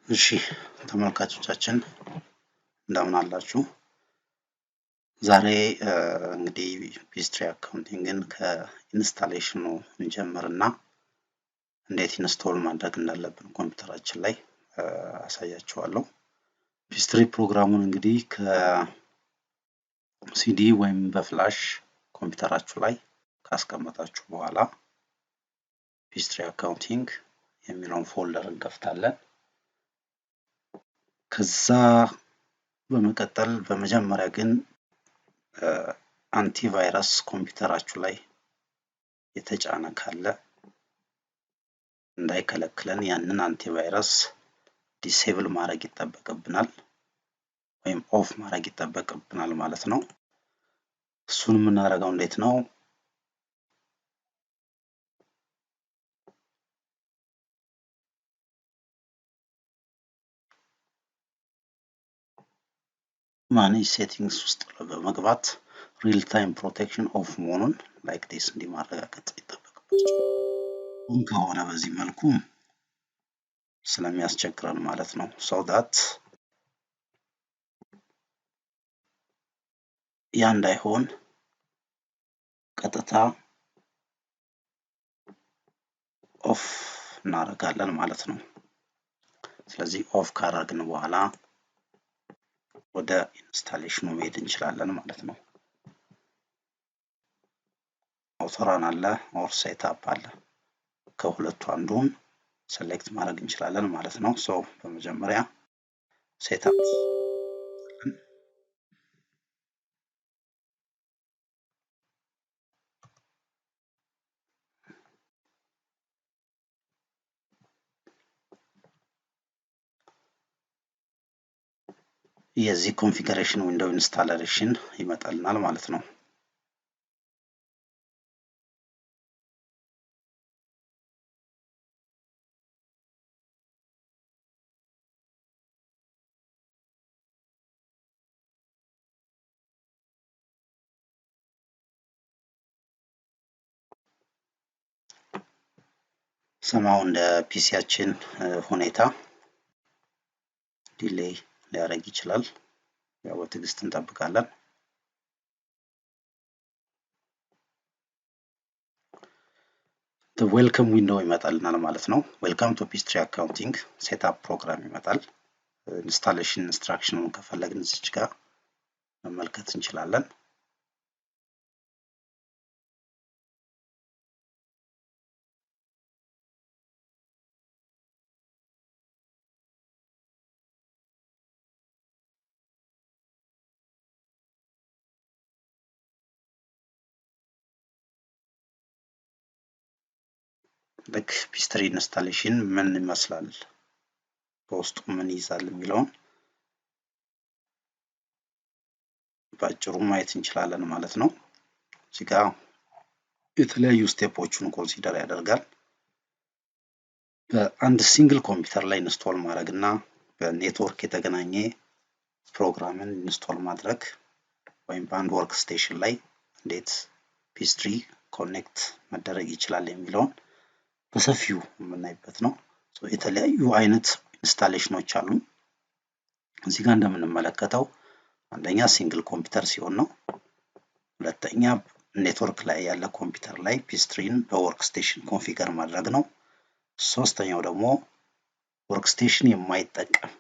እሺ ተመልካቾቻችን እንደምን አላችሁ? ዛሬ እንግዲህ ፒችትሪ አካውንቲንግን ከኢንስታሌሽኑ እንጀምርና እንዴት ኢንስቶል ማድረግ እንዳለብን ኮምፒውተራችን ላይ አሳያችኋለሁ። ፒችትሪ ፕሮግራሙን እንግዲህ ከሲዲ ወይም በፍላሽ ኮምፒውተራችሁ ላይ ካስቀመጣችሁ በኋላ ፒችትሪ አካውንቲንግ የሚለውን ፎልደር እንከፍታለን። ከዛ በመቀጠል በመጀመሪያ ግን አንቲቫይረስ ኮምፒውተራችሁ ላይ የተጫነ ካለ እንዳይከለክለን ያንን አንቲቫይረስ ዲሴብል ማድረግ ይጠበቅብናል ወይም ኦፍ ማድረግ ይጠበቅብናል ማለት ነው። እሱን የምናደርገው እንዴት ነው? ማኔጅ ሴቲንግስ ውስጥ በመግባት ሪል ታይም ፕሮቴክሽን ኦፍ መሆኑን ላይክ ዲስ እንዲማረጋገጥ ይጠበቅብናል። ከሆነ በዚህ መልኩ ስለሚያስቸግረን ማለት ነው። so that ያ እንዳይሆን ቀጥታ ኦፍ እናደርጋለን ማለት ነው። ስለዚህ ኦፍ ካደረግን በኋላ ወደ ኢንስታሌሽኑ መሄድ እንችላለን ማለት ነው። አውቶራን አለ ኦር ሴትአፕ አለ። ከሁለቱ አንዱን ሴሌክት ማድረግ እንችላለን ማለት ነው። ሶ በመጀመሪያ ሴትአፕ የዚህ ኮንፊገሬሽን ዊንዶው ኢንስታሌሽን ይመጣልናል ማለት ነው። ሰማው እንደ ፒሲያችን ሁኔታ ዲሌይ ሊያደርግ ይችላል። ያው በትዕግስት እንጠብቃለን። ዌልካም ዊንዶው ይመጣልናል ማለት ነው። ዌልካም ቱ ፒችትሪ አካውንቲንግ ሴትአፕ ፕሮግራም ይመጣል። ኢንስታሌሽን ኢንስትራክሽኑን ከፈለግን እዚች ጋር መመልከት እንችላለን። ልክ ፒችትሪ ኢንስታሌሽን ምን ይመስላል በውስጡ ምን ይዛል የሚለውን ባጭሩ ማየት እንችላለን ማለት ነው። እዚህ ጋር የተለያዩ ስቴፖችን ኮንሲደር ያደርጋል። በአንድ ሲንግል ኮምፒውተር ላይ ኢንስቶል ማድረግና በኔትወርክ የተገናኘ ፕሮግራምን ኢንስቶል ማድረግ ወይም በአንድ ወርክ ስቴሽን ላይ እንዴት ፒችትሪ ኮኔክት መደረግ ይችላል የሚለውን በሰፊው የምናይበት ነው። የተለያዩ አይነት ኢንስታሌሽኖች አሉ። እዚህ ጋር እንደምንመለከተው አንደኛ ሲንግል ኮምፒውተር ሲሆን ነው። ሁለተኛ ኔትወርክ ላይ ያለ ኮምፒውተር ላይ ፒችትሪን በወርክ ስቴሽን ኮንፊገር ማድረግ ነው። ሶስተኛው ደግሞ ወርክ ስቴሽን የማይጠቀም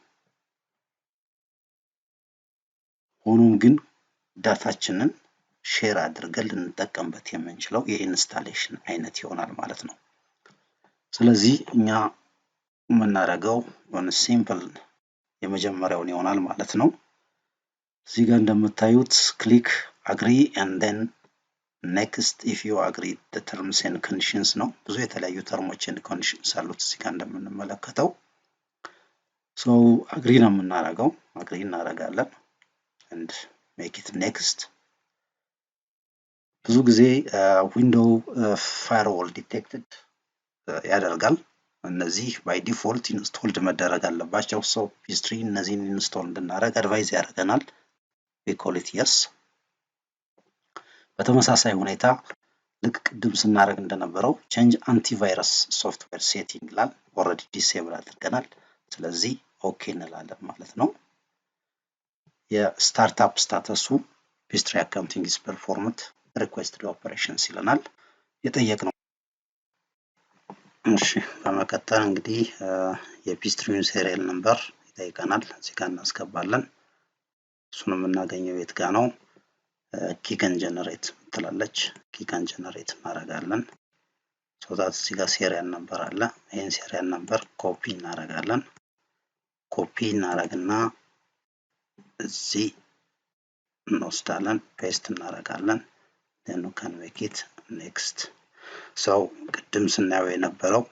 ሆኖም ግን ዳታችንን ሼር አድርገን ልንጠቀምበት የምንችለው የኢንስታሌሽን አይነት ይሆናል ማለት ነው። ስለዚህ እኛ የምናደርገው ሲምፕል የመጀመሪያውን ይሆናል ማለት ነው። እዚህ ጋር እንደምታዩት ክሊክ አግሪ and then next if you agree the terms and conditions ነው። ብዙ የተለያዩ ተርሞች and conditions አሉት እዚህ ጋር እንደምንመለከተው። so አግሪ ነው የምናደርገው። አግሪ እናደርጋለን and make it next። ብዙ ጊዜ ዊንዶው firewall detected ያደርጋል። እነዚህ ባይ ዲፎልት ኢንስቶልድ መደረግ አለባቸው። ሶ ፒችትሪ እነዚህን ኢንስቶል እንድናደርግ አድቫይዝ ያደርገናል። we call it yes። በተመሳሳይ ሁኔታ ልክ ቅድም ስናደርግ እንደነበረው change antivirus software setting ይላል። ኦሬዲ ዲሴብል አድርገናል። ስለዚህ ኦኬ እንላለን ማለት ነው። የስታርታፕ ስታተሱ ፒችትሪ አካውንቲንግ ኢዝ ፐርፎርምድ ሪኩዌስትድ ኦፐሬሽንስ ይለናል የጠየቅነው። እሺ በመቀጠል እንግዲህ የፒችትሪውን ሴሪያል ነምበር ይጠይቀናል። እዚህ ጋር እናስገባለን። እሱን የምናገኘው የት ጋር ነው? ኪከን ጀነሬት ትላለች። ኪከን ጀነሬት እናደርጋለን። ሶታት እዚህ ጋር ሴሪያል ነምበር አለ። ይሄን ሴሪያል ነምበር ኮፒ እናደርጋለን። ኮፒ እናደርግና እዚህ እንወስዳለን፣ ፔስት እናደርጋለን። then we can make it next. so ቅድም ስናየው የነበረው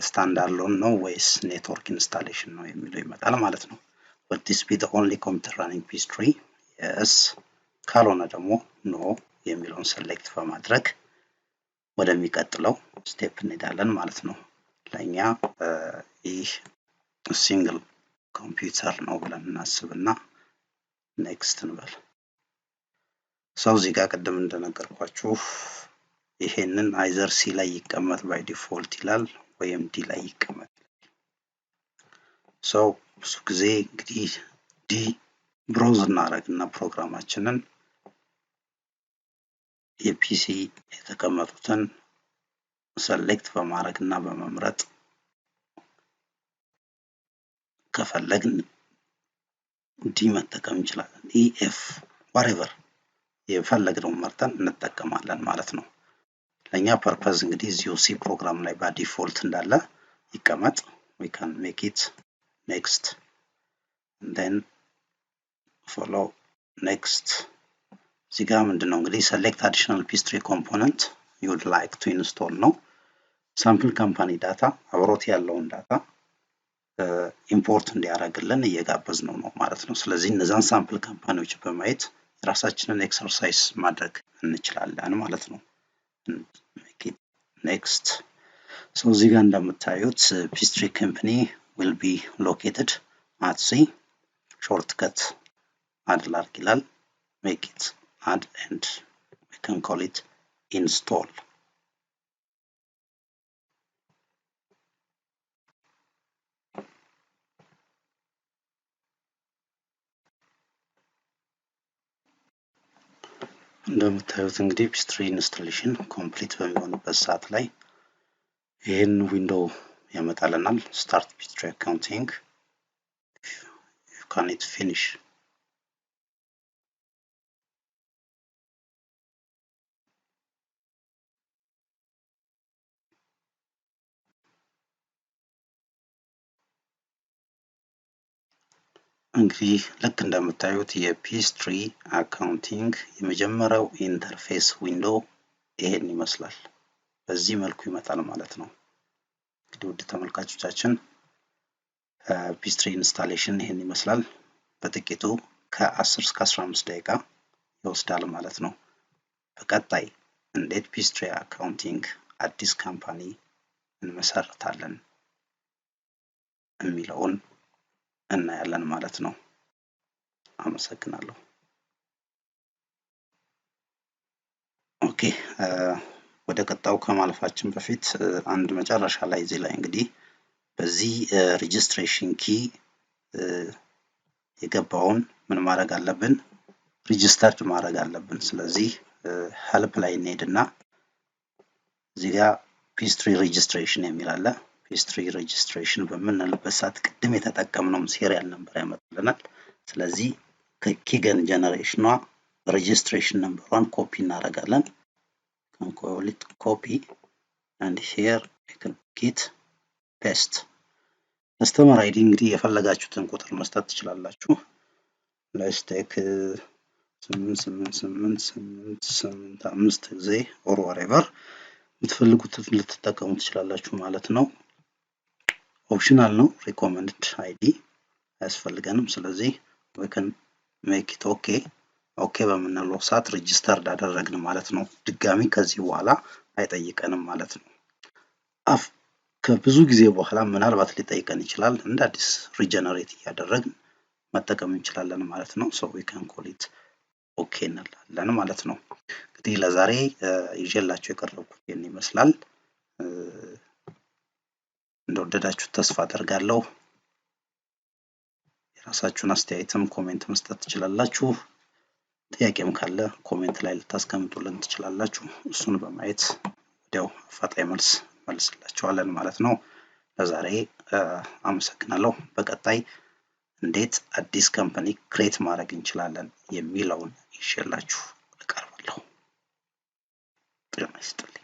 ስታንዳርድ ሎን ነው ወይስ ኔትወርክ ኢንስታሌሽን ነው የሚለው ይመጣል ማለት ነው። would this be the only computer running Peachtree? yes ካልሆነ ደግሞ ኖ የሚለውን ሴሌክት በማድረግ ወደሚቀጥለው ስቴፕ እንሄዳለን ማለት ነው። ለኛ ይህ ሲንግል ኮምፒውተር ነው ብለን እናስብና ኔክስት እንበል። ሰው እዚህ ጋር ቅድም እንደነገርኳችሁ ይሄንን አይዘር ሲ ላይ ይቀመጥ ባይ ዲፎልት ይላል ወይም ዲ ላይ ይቀመጥ። ሰው ብዙ ጊዜ እንግዲህ ዲ ብሮዝ እናደርግና ፕሮግራማችንን የፒሲ የተቀመጡትን ሴሌክት በማድረግና በመምረጥ ከፈለግን ዲ መጠቀም እንችላለን። ኢኤፍ ዋትኤቨር የፈለግነውን መርጠን እንጠቀማለን ማለት ነው። ለኛ ፐርፐዝ እንግዲህ እዚሁ ሲ ፕሮግራም ላይ በዲፎልት እንዳለ ይቀመጥ። we can make it next and then follow next. እዚህ ጋር ምንድነው እንግዲህ select additional Peachtree component you would like to install ነው። ሳምፕል ካምፓኒ ዳታ አብሮት ያለውን ዳታ ኢምፖርት እንዲያደርግልን እየጋበዝነው ነው ማለት ነው። ስለዚህ እነዛን ሳምፕል ካምፓኒዎች በማየት ራሳችንን ኤክሰርሳይዝ ማድረግ እንችላለን ማለት ነው። next. so እዚህ ጋር እንደምታዩት Peachtree company will be located at C shortcut add ላድርግ ይላል። make it add and we can call it install. እንደምታዩት እንግዲህ Peachtree ኢንስታሌሽን ኮምፕሊት በሚሆንበት ሰዓት ላይ ይሄን ዊንዶው ያመጣልናል። ስታርት Peachtree አካውንቲንግ you can it finish. እንግዲህ ልክ እንደምታዩት የፒችትሪ አካውንቲንግ የመጀመሪያው ኢንተርፌስ ዊንዶው ይሄን ይመስላል። በዚህ መልኩ ይመጣል ማለት ነው። እንግዲህ ውድ ተመልካቾቻችን ፒችትሪ ኢንስታሌሽን ይሄን ይመስላል። በጥቂቱ ከ10 እስከ 15 ደቂቃ ይወስዳል ማለት ነው። በቀጣይ እንዴት ፒችትሪ አካውንቲንግ አዲስ ካምፓኒ እንመሰርታለን የሚለውን እናያለን ማለት ነው። አመሰግናለሁ። ኦኬ ወደ ቀጣው ከማለፋችን በፊት አንድ መጨረሻ ላይ እዚህ ላይ እንግዲህ በዚህ ሬጂስትሬሽን ኪ የገባውን ምን ማድረግ አለብን? ሬጂስተርድ ማድረግ አለብን። ስለዚህ ሄልፕ ላይ እንሄድና እዚህ ጋር Peachtree ሬጂስትሬሽን የሚል አለ። Peachtree ሬጂስትሬሽን በምንልበት ሰዓት ቅድም የተጠቀምነው ሴሪያል ነምበር ያመጣልናል። ስለዚህ ከኪገን ጀነሬሽኗ ሬጂስትሬሽን ነምበሯን ኮፒ እናደርጋለን። ኮፒ and here you can get paste. ከስተመር አይዲ እንግዲህ የፈለጋችሁትን ቁጥር መስጠት ትችላላችሁ። let's take 888885 ጊዜ or whatever የምትፈልጉትን ልትጠቀሙ ትችላላችሁ ማለት ነው። ኦፕሽናል ነው። ሪኮመንድድ አይዲ አያስፈልገንም። ስለዚህ we can make it okay. ኦኬ በመናለው ሰዓት ሬጂስተርድ አደረግን ማለት ነው። ድጋሚ ከዚህ በኋላ አይጠይቀንም ማለት ነው። ከብዙ ጊዜ በኋላ ምናልባት ሊጠይቀን ይችላል። እንደ አዲስ ሪጀነሬት እያደረግን መጠቀም እንችላለን ማለት ነው። so we can call it okay እንላለን ማለት ነው። እንግዲህ ለዛሬ ይዤላችሁ የቀረብኩት ይሄን ይመስላል። እንደወደዳችሁ ተስፋ አደርጋለሁ። የራሳችሁን አስተያየትም ኮሜንት መስጠት ትችላላችሁ። ጥያቄም ካለ ኮሜንት ላይ ልታስቀምጡልን ትችላላችሁ። እሱን በማየት ወዲያው አፋጣኝ መልስ መልስላችኋለን ማለት ነው። ለዛሬ አመሰግናለሁ። በቀጣይ እንዴት አዲስ ካምፓኒ ክሬት ማድረግ እንችላለን የሚለውን ይዤላችሁ እቀርባለሁ። ጤና ይስጥልኝ።